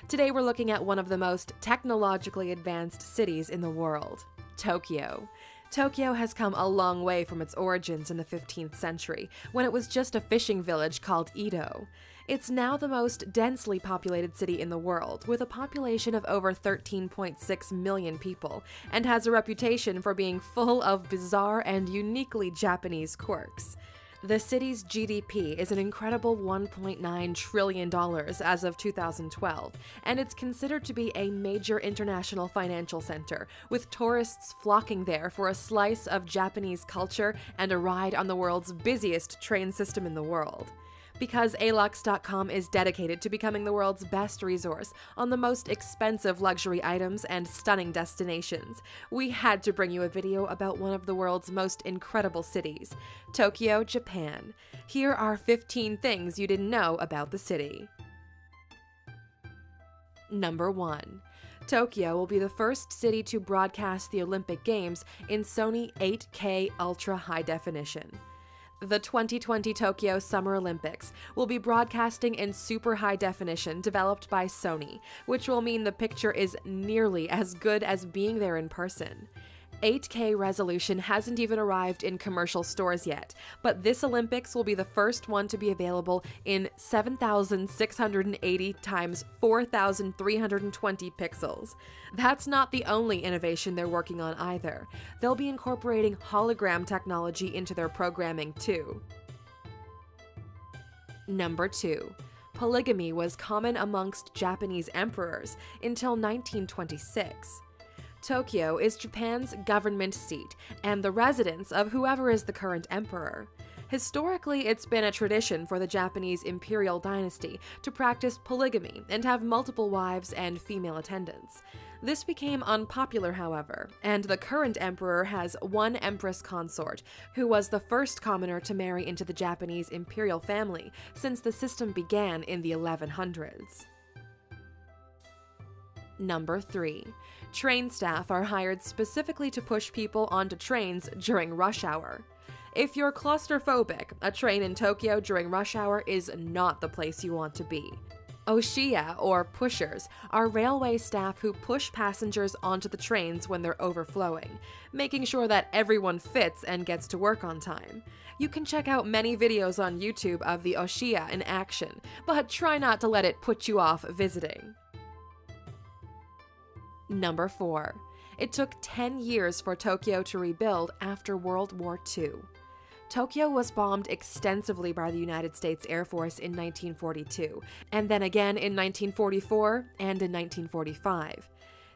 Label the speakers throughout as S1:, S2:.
S1: Today we're looking at one of the most technologically advanced cities in the world, Tokyo. Tokyo has come a long way from its origins in the 15th century, when it was just a fishing village called Edo. It's now the most densely populated city in the world, with a population of over 13.6 million people, and has a reputation for being full of bizarre and uniquely Japanese quirks. The city's GDP is an incredible $1.9 trillion as of 2012, and it's considered to be a major international financial center, with tourists flocking there for a slice of Japanese culture and a ride on the world's busiest train system in the world. Because Alux.com is dedicated to becoming the world's best resource on the most expensive luxury items and stunning destinations, we had to bring you a video about one of the world's most incredible cities, Tokyo, Japan. Here are 15 things you didn't know about the city. Number 1. Tokyo will be the first city to broadcast the Olympic Games in Sony 8K Ultra High Definition. The 2020 Tokyo Summer Olympics will be broadcasting in super high definition developed by Sony, which will mean the picture is nearly as good as being there in person. 8K resolution hasn't even arrived in commercial stores yet, but this Olympics will be the first one to be available in 7,680 times 4,320 pixels. That's not the only innovation they're working on either. They'll be incorporating hologram technology into their programming too. Number 2. Polygamy was common amongst Japanese emperors until 1926. Tokyo is Japan's government seat and the residence of whoever is the current emperor. Historically, it's been a tradition for the Japanese imperial dynasty to practice polygamy and have multiple wives and female attendants. This became unpopular, however, and the current emperor has one empress consort, who was the first commoner to marry into the Japanese imperial family since the system began in the 1100s. Number 3. Train staff are hired specifically to push people onto trains during rush hour. If you're claustrophobic, a train in Tokyo during rush hour is not the place you want to be. Oshiya, or pushers, are railway staff who push passengers onto the trains when they're overflowing, making sure that everyone fits and gets to work on time. You can check out many videos on YouTube of the Oshiya in action, but try not to let it put you off visiting. Number 4. It took 10 years for Tokyo to rebuild after World War II. Tokyo was bombed extensively by the United States Air Force in 1942, and then again in 1944 and in 1945.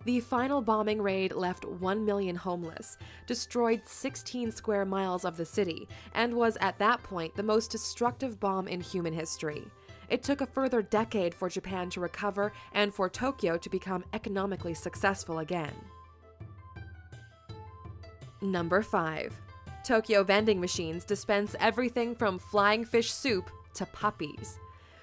S1: The final bombing raid left 1 million homeless, destroyed 16 square miles of the city, and was at that point the most destructive bomb in human history. It took a further decade for Japan to recover and for Tokyo to become economically successful again. Number 5. Tokyo vending machines dispense everything from flying fish soup to puppies.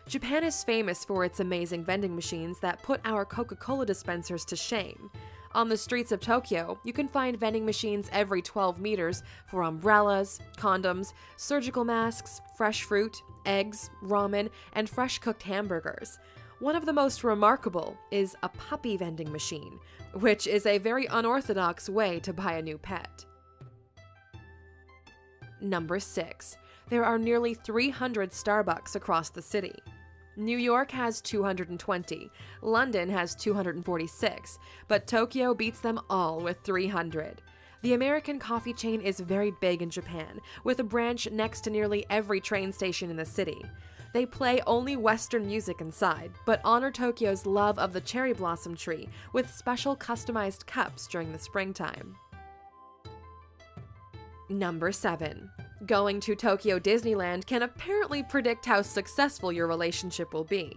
S1: Japan is famous for its amazing vending machines that put our Coca-Cola dispensers to shame. On the streets of Tokyo, you can find vending machines every 12 meters for umbrellas, condoms, surgical masks, fresh fruit, eggs, ramen, and fresh-cooked hamburgers. One of the most remarkable is a puppy vending machine, which is a very unorthodox way to buy a new pet. Number 6. There are nearly 300 Starbucks across the city. New York has 220, London has 246, but Tokyo beats them all with 300. The American coffee chain is very big in Japan, with a branch next to nearly every train station in the city. They play only Western music inside, but honor Tokyo's love of the cherry blossom tree with special customized cups during the springtime. Number 7. Going to Tokyo Disneyland can apparently predict how successful your relationship will be.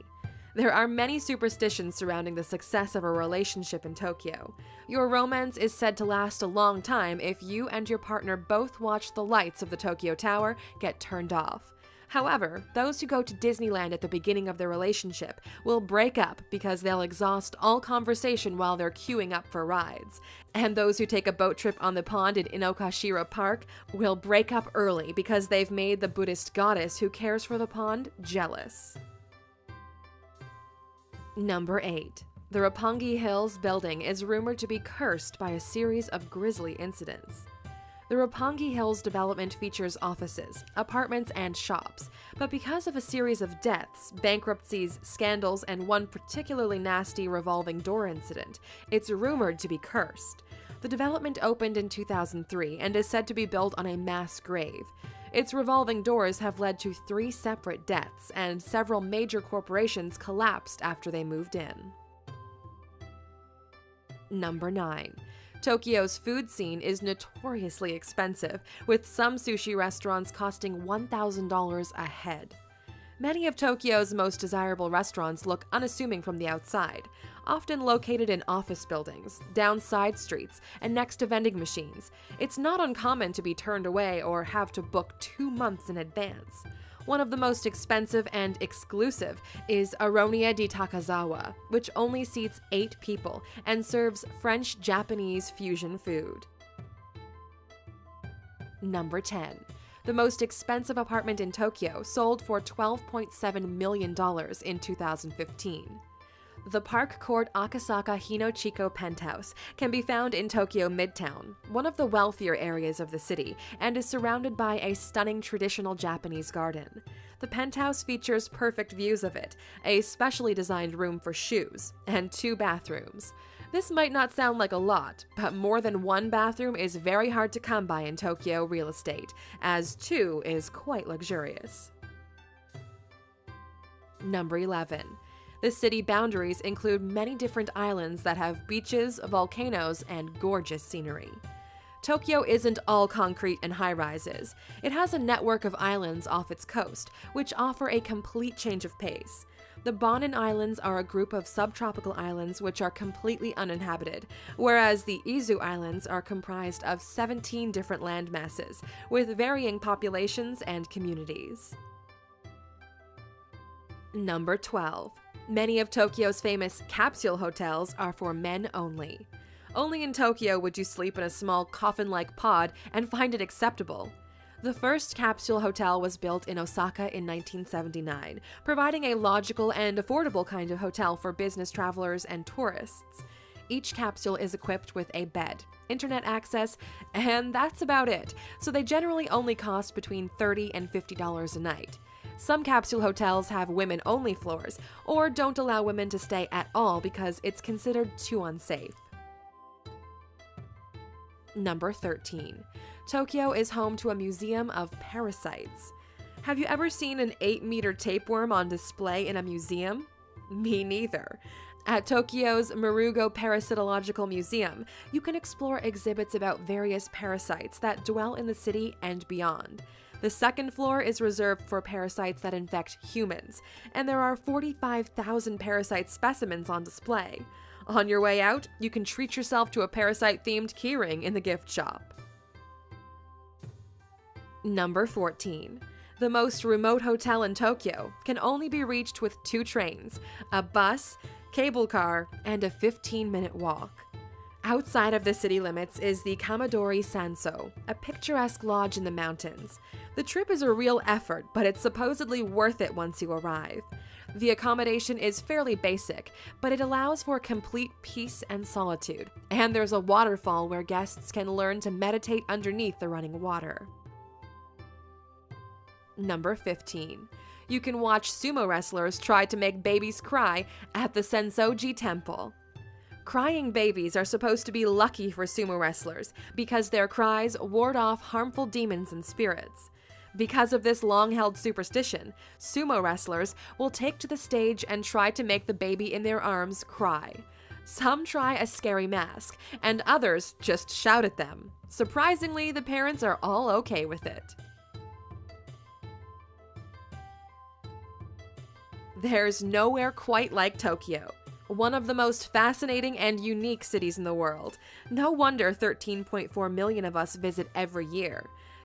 S1: There are many superstitions surrounding the success of a relationship in Tokyo. Your romance is said to last a long time if you and your partner both watch the lights of the Tokyo Tower get turned off. However, those who go to Disneyland at the beginning of their relationship will break up because they'll exhaust all conversation while they're queuing up for rides. And those who take a boat trip on the pond in Inokashira Park will break up early because they've made the Buddhist goddess who cares for the pond jealous. Number 8. The Roppongi Hills building is rumored to be cursed by a series of grisly incidents. The Roppongi Hills development features offices, apartments, and shops, but because of a series of deaths, bankruptcies, scandals, and one particularly nasty revolving door incident, it's rumored to be cursed. The development opened in 2003 and is said to be built on a mass grave. Its revolving doors have led to 3 separate deaths, and several major corporations collapsed after they moved in. Number 9. Tokyo's food scene is notoriously expensive, with some sushi restaurants costing $1,000 a head. Many of Tokyo's most desirable restaurants look unassuming from the outside, often located in office buildings, down side streets, and next to vending machines. It's not uncommon to be turned away or have to book 2 months in advance. One of the most expensive and exclusive is Aronia di Takazawa, which only seats 8 people and serves French-Japanese fusion food. Number 10. The most expensive apartment in Tokyo sold for $12.7 million in 2015. The Park Court Akasaka Hinochiko penthouse can be found in Tokyo Midtown, one of the wealthier areas of the city, and is surrounded by a stunning traditional Japanese garden. The penthouse features perfect views of it, a specially designed room for shoes, and 2 bathrooms. This might not sound like a lot, but more than 1 bathroom is very hard to come by in Tokyo real estate, as 2 is quite luxurious. Number 11. The city boundaries include many different islands that have beaches, volcanoes, and gorgeous scenery. Tokyo isn't all concrete and high-rises. It has a network of islands off its coast, which offer a complete change of pace. The Bonin Islands are a group of subtropical islands which are completely uninhabited, whereas the Izu Islands are comprised of 17 different land masses, with varying populations and communities. Number 12. Many of Tokyo's famous capsule hotels are for men only. Only in Tokyo would you sleep in a small coffin-like pod and find it acceptable. The first capsule hotel was built in Osaka in 1979, providing a logical and affordable kind of hotel for business travelers and tourists. Each capsule is equipped with a bed, internet access, and that's about it, so they generally only cost between $30 and $50 a night. Some capsule hotels have women-only floors, or don't allow women to stay at all because it's considered too unsafe. Number 13. Tokyo is home to a museum of parasites. Have you ever seen an 8-meter tapeworm on display in a museum? Me neither. At Tokyo's Marugo Parasitological Museum, you can explore exhibits about various parasites that dwell in the city and beyond. The second floor is reserved for parasites that infect humans, and there are 45,000 parasite specimens on display. On your way out, you can treat yourself to a parasite-themed keyring in the gift shop. Number 14. The most remote hotel in Tokyo can only be reached with 2 trains, a bus, cable car, and a 15-minute walk. Outside of the city limits is the Kamadori Sanso, a picturesque lodge in the mountains. The trip is a real effort, but it's supposedly worth it once you arrive. The accommodation is fairly basic, but it allows for complete peace and solitude, and there's a waterfall where guests can learn to meditate underneath the running water. Number 15. You can watch sumo wrestlers try to make babies cry at the Sensoji Temple. Crying babies are supposed to be lucky for sumo wrestlers because their cries ward off harmful demons and spirits. Because of this long-held superstition, sumo wrestlers will take to the stage and try to make the baby in their arms cry. Some try a scary mask, and others just shout at them. Surprisingly, the parents are all okay with it. There's nowhere quite like Tokyo. One of the most fascinating and unique cities in the world. No wonder 13.4 million of us visit every year.